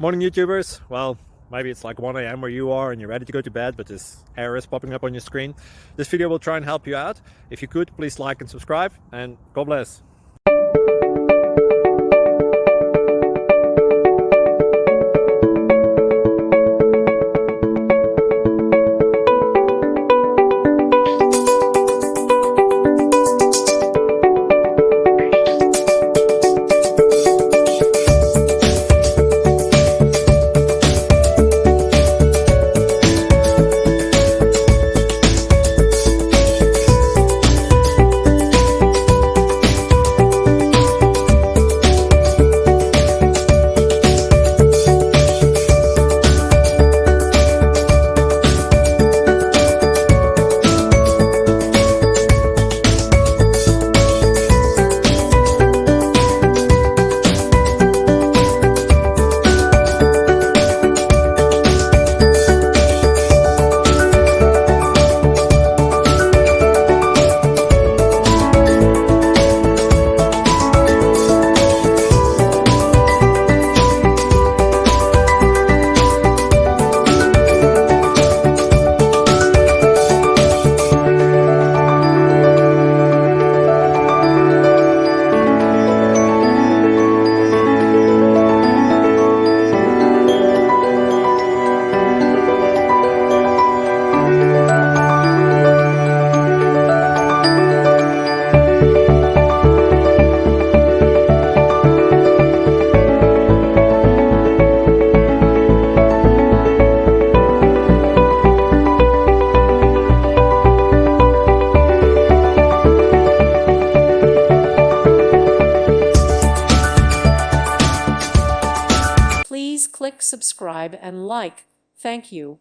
Morning YouTubers. Well, maybe it's like 1 a.m. where you are and you're ready to go to bed, but this error is popping up on your screen. This video will try and help you out. If you could, please like and subscribe, and God bless. Please click subscribe and like. Thank you.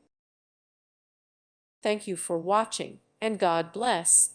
Thank you for watching, and God bless.